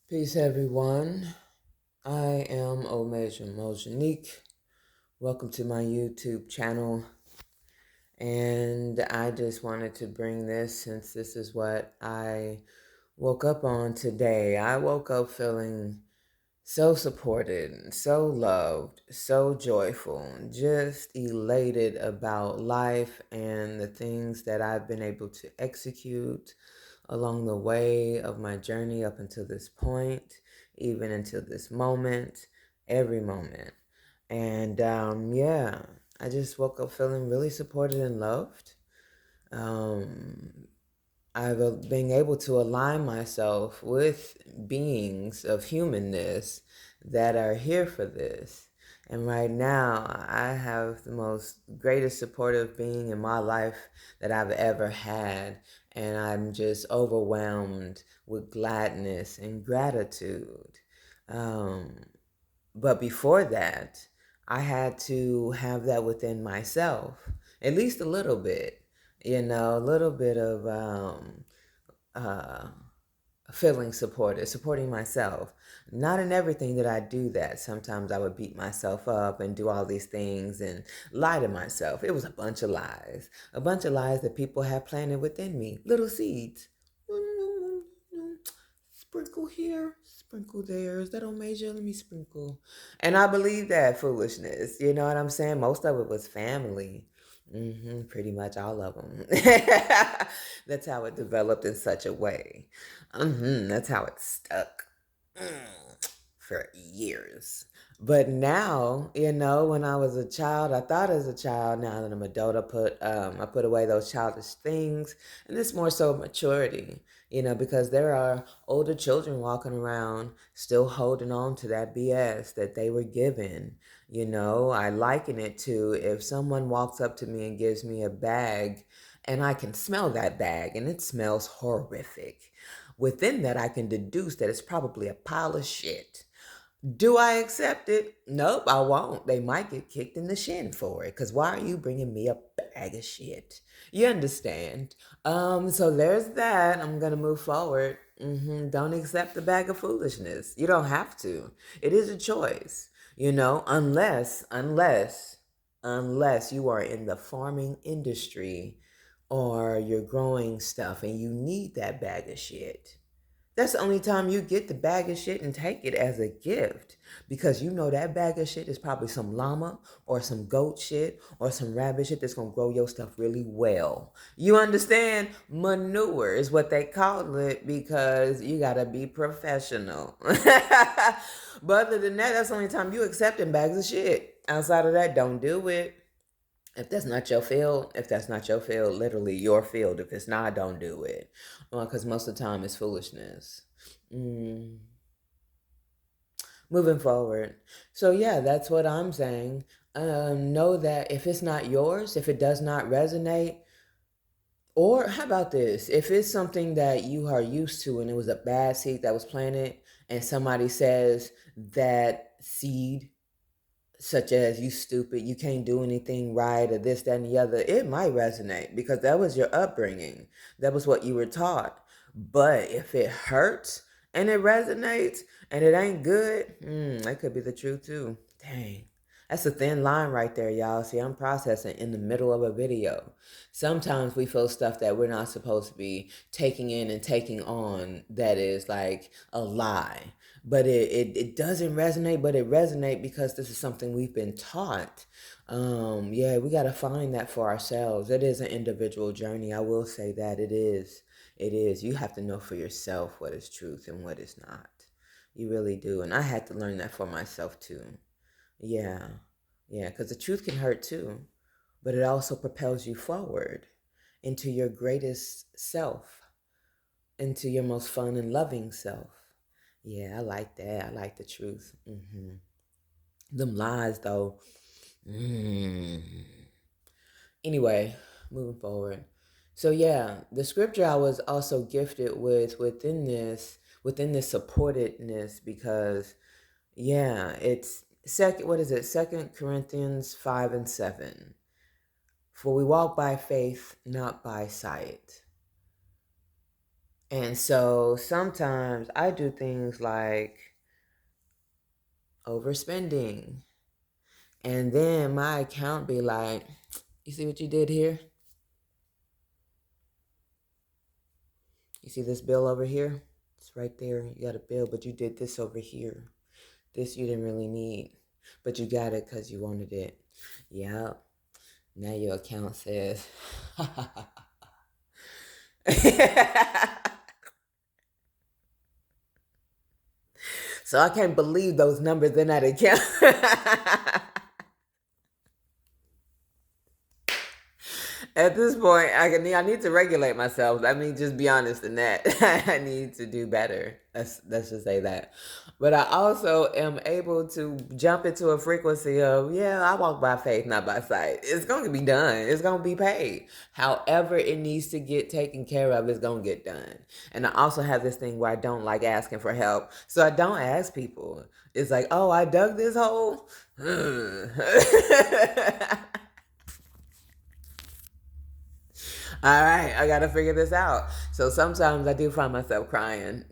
Peace, everyone. I am Omega Mojanique. Welcome to my YouTube channel. And I just wanted to bring this since this is what I woke up on today. I woke up feeling so supported, so loved, so joyful, just elated about life and the things that I've been able to execute along the way of my journey up until this point, even until this moment, every moment. And yeah, I just woke up feeling really supported and loved. Um, I've been able to align myself with beings of humanness that are here for this. And right now, I have the most greatest supportive being in my life that I've ever had. And I'm just overwhelmed with gladness and gratitude. Um, but before that, I had to have that within myself, at least a little bit, a little bit of uh, feeling supported, supporting myself. Not in everything that I do that. Sometimes I would beat myself up and do all these things and lie to myself. It was a bunch of lies that people have planted within me, little seeds. Sprinkle here, sprinkle there. Is that on major? Let me sprinkle. And I believe that foolishness. You know what I'm saying? Most of it was family. Pretty much all of them. That's how it developed in such a way. That's how it stuck for years. But now, when I was a child, I thought as a child. Now that I'm an adult, I put away those childish things, and it's more so maturity. Because there are older children walking around still holding on to that BS that they were given. I liken it to if someone walks up to me and gives me a bag, and I can smell that bag, and it smells horrific. Within that, I can deduce that it's probably a pile of shit. Do I accept it? Nope, I won't. They might get kicked in the shin for it. Because why are you bringing me a bag of shit? You understand? So there's that. I'm going to move forward. Don't accept the bag of foolishness. You don't have to. It is a choice, unless you are in the farming industry or you're growing stuff and you need that bag of shit. That's the only time you get the bag of shit and take it as a gift because you know that bag of shit is probably some llama or some goat shit or some rabbit shit that's going to grow your stuff really well. You understand? Manure is what they call it because you got to be professional. But other than that, that's the only time you accepting bags of shit. Outside of that, don't do it. If that's not your field, literally your field. If it's not, don't do it. Because most of the time it's foolishness. Mm. Moving forward. So, yeah, that's what I'm saying. Know that if it's not yours, if it does not resonate, or how about this? If it's something that you are used to and it was a bad seed that was planted, and somebody says that seed such as you stupid, you can't do anything right, or this, that, and the other, it might resonate because that was your upbringing. That was what you were taught. But if it hurts and it resonates and it ain't good, that could be the truth too. Dang. That's a thin line right there, y'all. See, I'm processing in the middle of a video. Sometimes we feel stuff that we're not supposed to be taking in and taking on that is like a lie, but it doesn't resonate, but it resonates because this is something we've been taught. Yeah, we got to find that for ourselves. It is an individual journey. I will say that it is. You have to know for yourself what is truth and what is not. You really do. And I had to learn that for myself too. Yeah. Yeah, because the truth can hurt too, but it also propels you forward into your greatest self, into your most fun and loving self. Yeah, I like that. I like the truth. Them lies, though. Mm. Anyway, moving forward. So yeah, the scripture I was also gifted with within this supportedness because yeah, it's second. What is it? 2 Corinthians 5:7. For we walk by faith, not by sight. And so sometimes I do things like overspending. And then my account be like, you see what you did here? You see this bill over here? It's right there. You got a bill, but you did this over here. This you didn't really need, but you got it because you wanted it. Yep. Now your account says, so I can't believe those numbers in that account. At this point, I need to regulate myself. I mean, just be honest in that. I need to do better. Let's just say that. But I also am able to jump into a frequency of, yeah, I walk by faith, not by sight. It's going to be done. It's going to be paid. However it needs to get taken care of, it's going to get done. And I also have this thing where I don't like asking for help. So I don't ask people. It's like, oh, I dug this hole. All right, I got to figure this out. So sometimes I do find myself crying.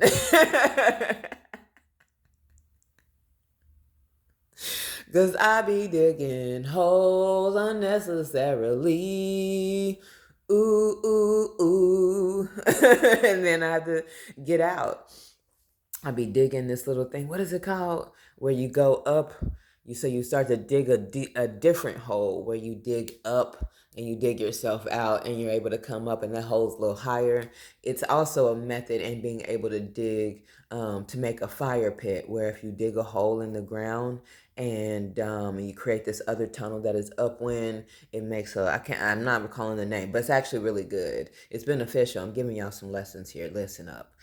Cause I be digging holes unnecessarily. Ooh, ooh, ooh. And then I have to get out. I be digging this little thing. What is it called? Where you go up. You start to dig a different hole where you dig up and you dig yourself out and you're able to come up and that hole's a little higher. It's also a method in being able to dig to make a fire pit where if you dig a hole in the ground and you create this other tunnel that is upwind, it makes I'm not recalling the name, but it's actually really good. It's beneficial. I'm giving y'all some lessons here. Listen up.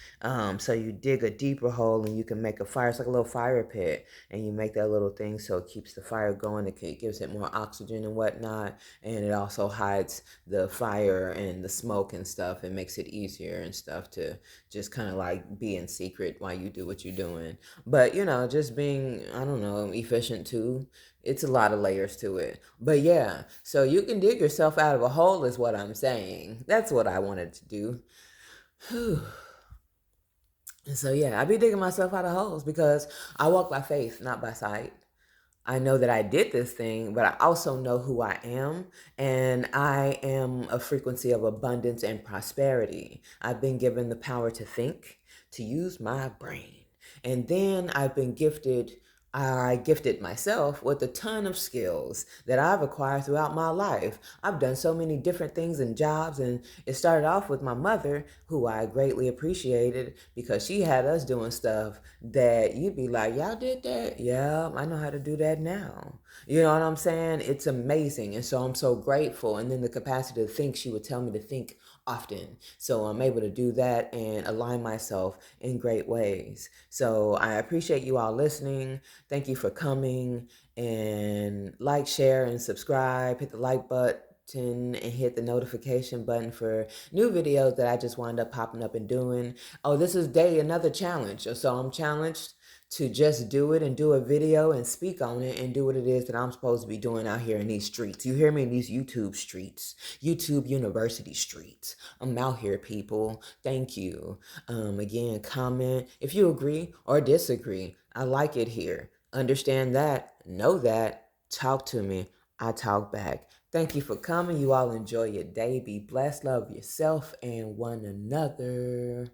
So you dig a deeper hole and you can make a fire. It's like a little fire pit, and you make that little thing so it keeps the fire going. It gives it more oxygen and whatnot, and it also hides the fire and the smoke and stuff. It makes it easier and stuff to just kind of like be in secret while you do what you're doing. But just being, I don't know, efficient too. It's a lot of layers to it. But yeah, so you can dig yourself out of a hole is what I'm saying. That's what I wanted to do. Whew. And so yeah, I be digging myself out of holes because I walk by faith, not by sight. I know that I did this thing, but I also know who I am, and I am a frequency of abundance and prosperity. I've been given the power to think, to use my brain. And then I gifted myself with a ton of skills that I've acquired throughout my life. I've done so many different things and jobs, and it started off with my mother, who I greatly appreciated because she had us doing stuff that you'd be like, y'all did that? Yeah, I know how to do that now. You know what I'm saying? It's amazing. And so I'm so grateful. And then the capacity to think, she would tell me to think often. So I'm able to do that and align myself in great ways. So I appreciate you all listening. Thank you for coming, and like, share, and subscribe. Hit the like button and hit the notification button for new videos that I just wind up popping up and doing. Oh, this is another challenge. So I'm challenged to just do it and do a video and speak on it and do what it is that I'm supposed to be doing out here in these streets. You hear me? In these YouTube streets, YouTube University streets. I'm out here, people. Thank you. Again, comment if you agree or disagree. I like it here. Understand that, know that, talk to me. I talk back. Thank you for coming. You all enjoy your day. Be blessed. Love yourself and one another.